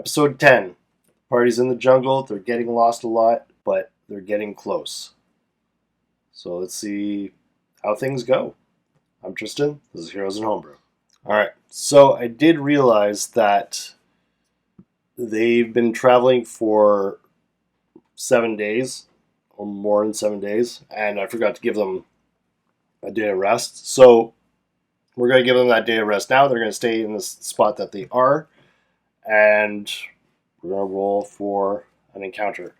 Episode 10. Party's in the jungle. They're getting lost a lot, but they're getting close. So let's see how things go. I'm Tristan. This is Heroes and Homebrew. Alright, so I did realize that they've been traveling for 7 days, or more than 7 days, and I forgot to give them a day of rest. So we're going to give them that day of rest now. They're going to stay in the spot that they are, and we're going to roll for an encounter.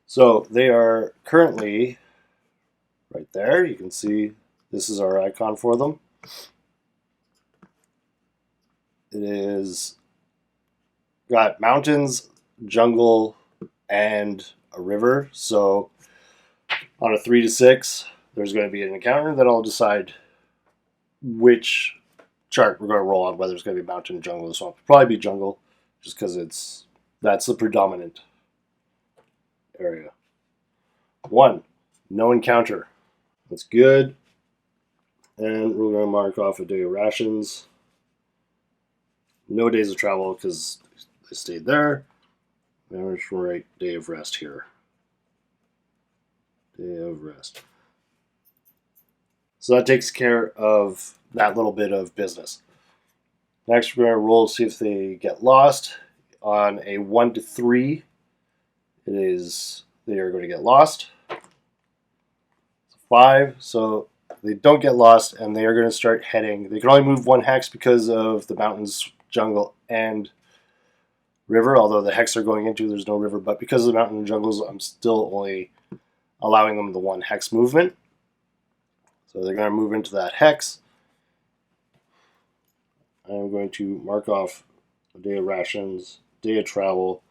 So they are currently right there. You can see this is our icon for them. It is got mountains, jungle, and a river. So on a 3 to 6, there's going to be an encounter that I'll decide which chart we're going to roll on, whether it's going to be mountain, jungle, or swamp. Probably be jungle, just because that's the predominant area. 1, no encounter. That's good. And we're going to mark off a day of rations. No days of travel because they stayed there. And we're just going to write day of rest here. Day of rest. So that takes care of that little bit of business. Next, we're going to roll to see if they get lost. On a 1 to 3, they are going to get lost. 5, so they don't get lost, and they are going to start heading. They can only move 1 hex because of the mountains, jungle, and river. Although the hex they're going into, there's no river. But because of the mountain and jungles, I'm still only allowing them the 1 hex movement. So they're going to move into that hex. I'm going to mark off a day of rations, day of travel,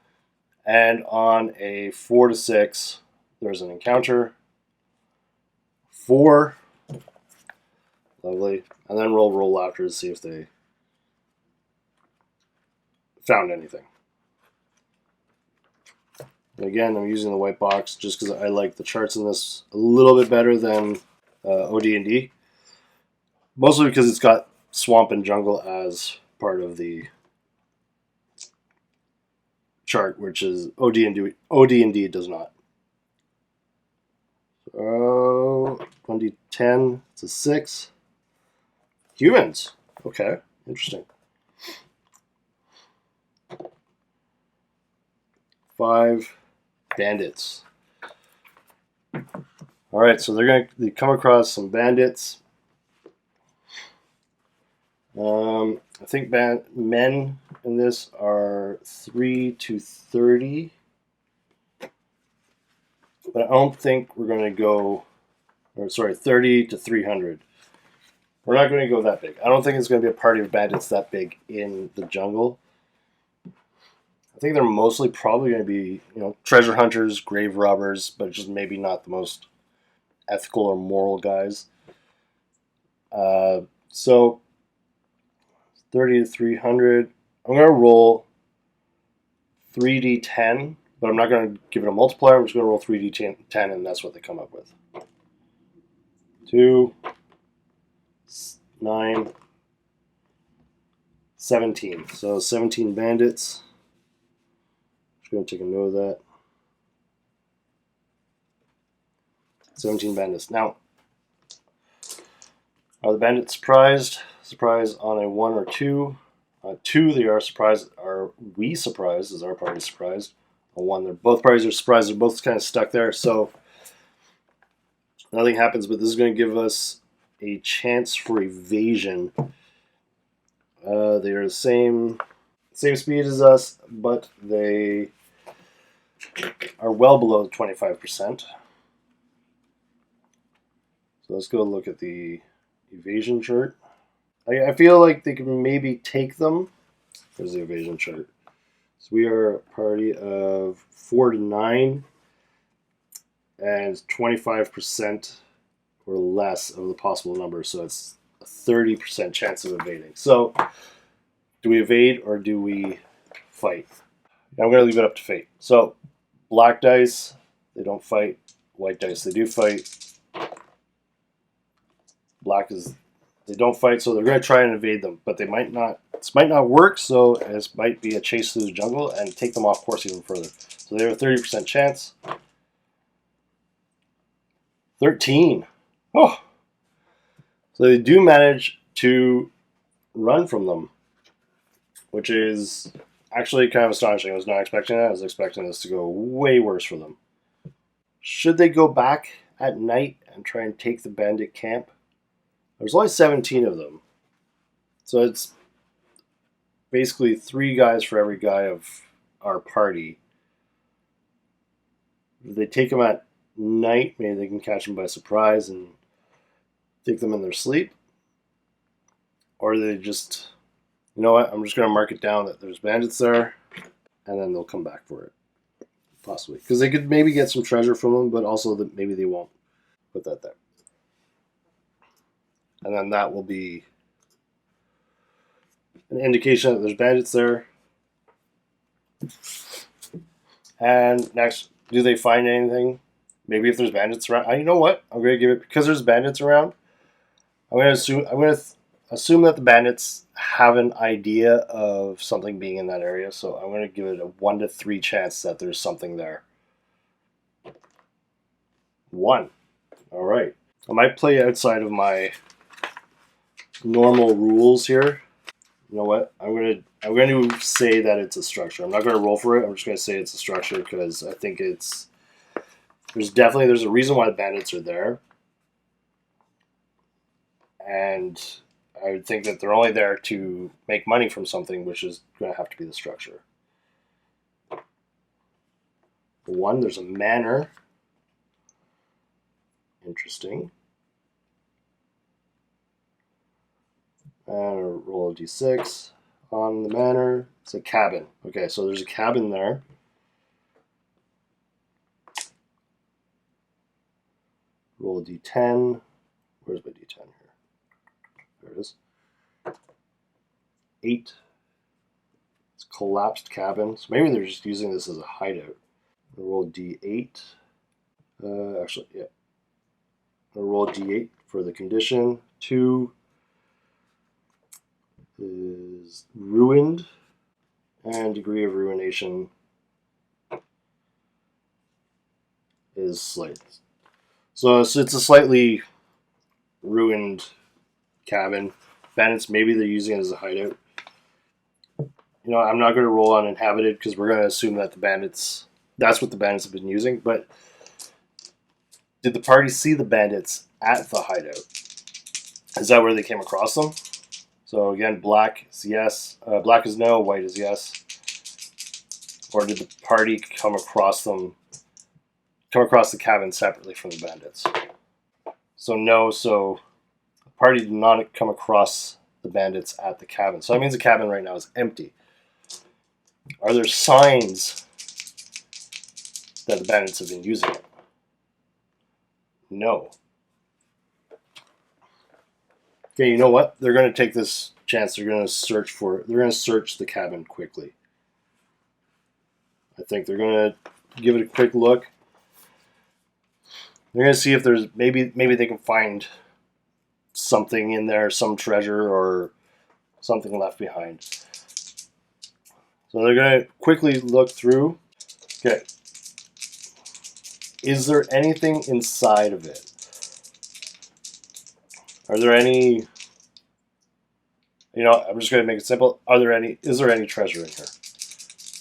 and on a 4 to 6, there's an encounter. 4, lovely, and then roll after to see if they found anything. And again, I'm using the white box just because I like the charts in this a little bit better than OD&D. Mostly because it's got swamp and jungle as part of the chart, which is OD&D does not. So 1d10, it's a 6. Humans. Okay, interesting. 5 bandits. All right, so they come across some bandits. I think men in this are 3 to 30, but I don't think we're going to go. 30 to 300. We're not going to go that big. I don't think it's going to be a party of bandits that big in the jungle. I think they're mostly probably going to be, treasure hunters, grave robbers, but just maybe not the most ethical or moral guys. So 30 to 300. I'm going to roll 3d10, but I'm not going to give it a multiplier. I'm just going to roll 3d10, and that's what they come up with. 2, 9, 17. So 17 bandits. Just going to take a note of that. 17 bandits. Now, are the bandits surprised? Surprised on a 1 or 2. 2, they are surprised. Are we surprised? Is our party surprised? On 1, both parties are surprised. They're both kind of stuck there. So nothing happens, but this is going to give us a chance for evasion. They are the same speed as us, but they are well below 25%. So let's go look at the evasion chart. I feel like they can maybe take them. There's the evasion chart. So we are a party of 4 to 9, and 25% or less of the possible number. So it's a 30% chance of evading. So do we evade or do we fight? I'm going to leave it up to fate. So black dice, they don't fight. White dice, they do fight. Black is They don't fight, so they're going to try and invade them, but they might not. This might not work, so this might be a chase through the jungle and take them off course even further. So they have a 30% chance. 13. Oh! So they do manage to run from them, which is actually kind of astonishing. I was not expecting that. I was expecting this to go way worse for them. Should they go back at night and try and take the bandit camp? There's only 17 of them. So it's basically 3 guys for every guy of our party. If they take them at night, maybe they can catch them by surprise and take them in their sleep. Or they just, you know what, I'm just going to mark it down that there's bandits there, and then they'll come back for it. Possibly. Because they could maybe get some treasure from them, but also that maybe they won't. Put that there. And then that will be an indication that there's bandits there. And next, do they find anything? Maybe if there's bandits around. You know what? I'm going to give it, because there's bandits around, I'm going to assume that the bandits have an idea of something being in that area. So I'm going to give it a 1 to 3 chance that there's something there. 1. All right. I might play outside of my normal rules here. You know what? I'm going to say that it's a structure. I'm not going to roll for it. I'm just going to say it's a structure because I think there's a reason why the bandits are there. And I would think that they're only there to make money from something, which is going to have to be the structure. 1, there's a manor. Interesting. And roll a d6 on the manor. It's a cabin. Okay, so there's a cabin there. Roll a d10. Where's my d10 here? There it is. 8. It's a collapsed cabin. So maybe they're just using this as a hideout. I'll roll d8. Actually, yeah. I'll roll d8 for the condition. 2 is ruined, and degree of ruination is slight. So it's a slightly ruined cabin. Bandits, maybe they're using it as a hideout. You know, I'm not going to roll on inhabited because we're going to assume that that's what the bandits have been using. But did the party see the bandits at the hideout? Is that where they came across them? So again, black is yes, black is no, white is yes. Or did the party come across the cabin separately from the bandits? So no, so the party did not come across the bandits at the cabin. So that means the cabin right now is empty. Are there signs that the bandits have been using it? No. Okay, you know what? They're going to take this chance. They're going to search the cabin quickly. I think they're going to give it a quick look. They're going to see if there's maybe they can find something in there, some treasure or something left behind. So they're going to quickly look through. Okay. Is there anything inside of it? Are there any, I'm just going to make it simple. Is there any treasure in here?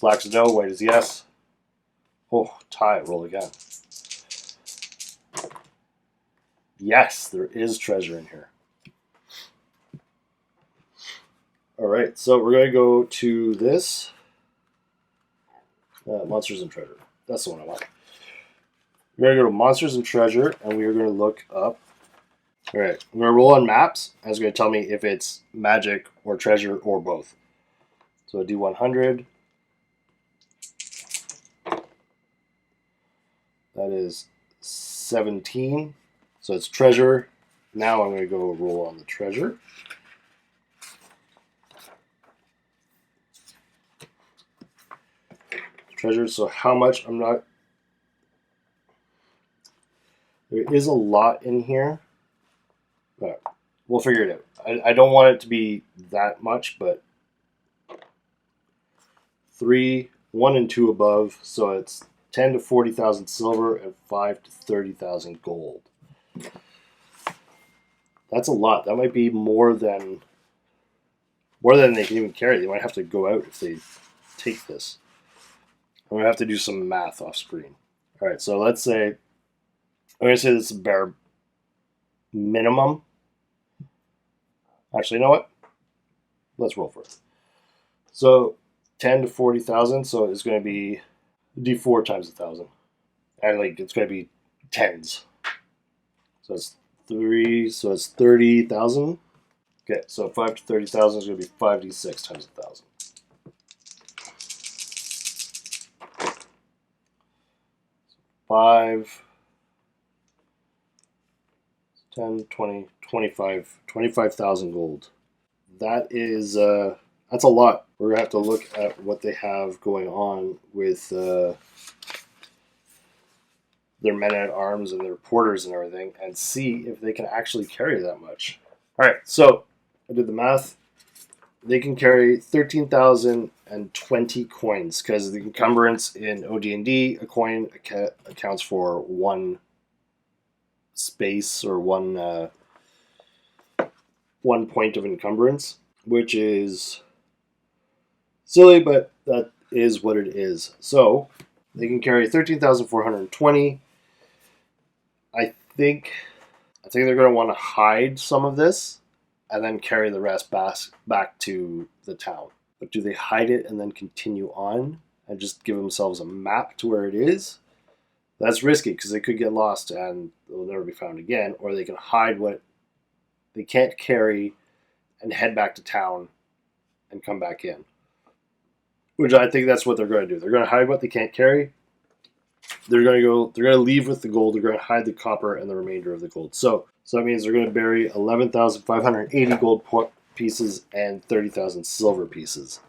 Black is no, white is yes. Oh, tie, roll again. Yes, there is treasure in here. All right, so we're going to go to this. Monsters and Treasure. That's the one I want. We're going to go to Monsters and Treasure, and we are going to look up. All right, I'm going to roll on maps, and it's going to tell me if it's magic or treasure or both. So a D100. That is 17. So it's treasure. Now I'm going to go roll on the treasure. Treasure, so how much? There is a lot in here. But we'll figure it I don't want it to be that much, but 3, 1, and 2 above, so it's 10 to 40,000 silver and 5 to 30,000 gold. That's a lot. That might be more than they can even carry. They might have to go out if they take this. I'm gonna have to do some math off screen. All right, so let's say I'm gonna say this is bare minimum. Actually, you know what? Let's roll for it. So 10 to 40,000, so it's going to be D4 times 1,000, and like it's going to be tens. So it's 3, so it's 30,000. Okay, so 5 to 30,000 is going to be 5d6 times 1,000. 5, 10, 20, 25,000 gold. That is, that's a lot. We're going to have to look at what they have going on with their men at arms and their porters and everything, and see if they can actually carry that much. All right, so I did the math. They can carry 13,020 coins because the encumbrance in OD&D, a coin accounts for one space or one point of encumbrance, which is silly, but that is what it is. So they can carry 13,420. I think they're going to want to hide some of this and then carry the rest back to the town. But do they hide it and then continue on and just give themselves a map to where it is? That's risky because they could get lost and they'll never be found again. Or they can hide what they can't carry and head back to town and come back in. Which I think that's what they're going to do. They're going to hide what they can't carry. They're going to leave with the gold. They're going to hide the copper and the remainder of the gold. So that means they're going to bury 11,580 gold pieces and 30,000 silver pieces.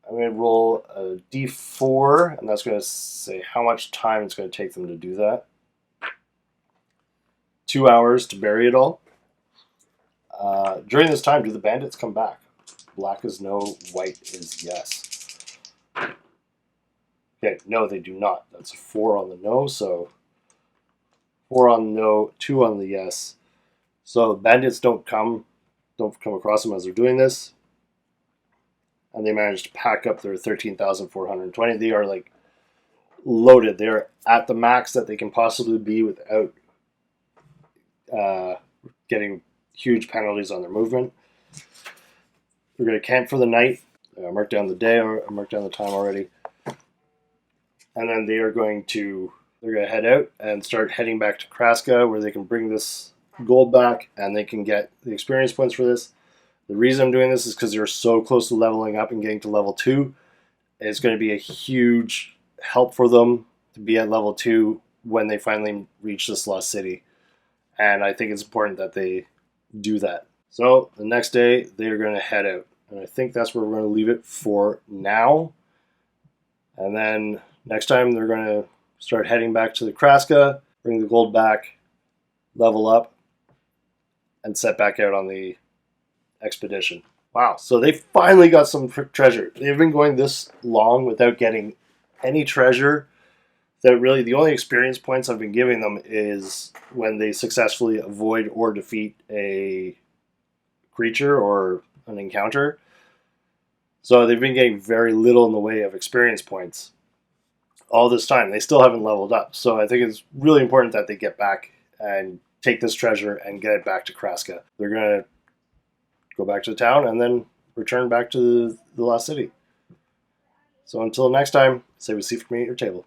I'm going to roll a d4, and that's going to say how much time it's going to take them to do that. 2 hours to bury it all. During this time, do the bandits come back? Black is no, white is yes. Okay, no, they do not. That's a 4 on the no, so 4 on the no, 2 on the yes. So bandits don't come across them as they're doing this. And they managed to pack up their 13,420. They are like loaded. They're at the max that they can possibly be without getting huge penalties on their movement. They're going to camp for the night. Mark down the day, or mark down the time already. And then they're going to head out and start heading back to Kraska, where they can bring this gold back and they can get the experience points for this. The reason I'm doing this is because they're so close to leveling up and getting to level 2. It's going to be a huge help for them to be at level 2 when they finally reach this lost city. And I think it's important that they do that. So the next day, they're going to head out. And I think that's where we're going to leave it for now. And then next time, they're going to start heading back to the Kraska, bring the gold back, level up, and set back out on the expedition. Wow, so they finally got some treasure. They've been going this long without getting any treasure. That really, the only experience points I've been giving them is when they successfully avoid or defeat a creature or an encounter. So they've been getting very little in the way of experience points all this time. They still haven't leveled up. So I think it's really important that they get back and take this treasure and get it back to Kraska. They're going to go back to the town and then return back to the lost city. So until next time, say we see from me at your table.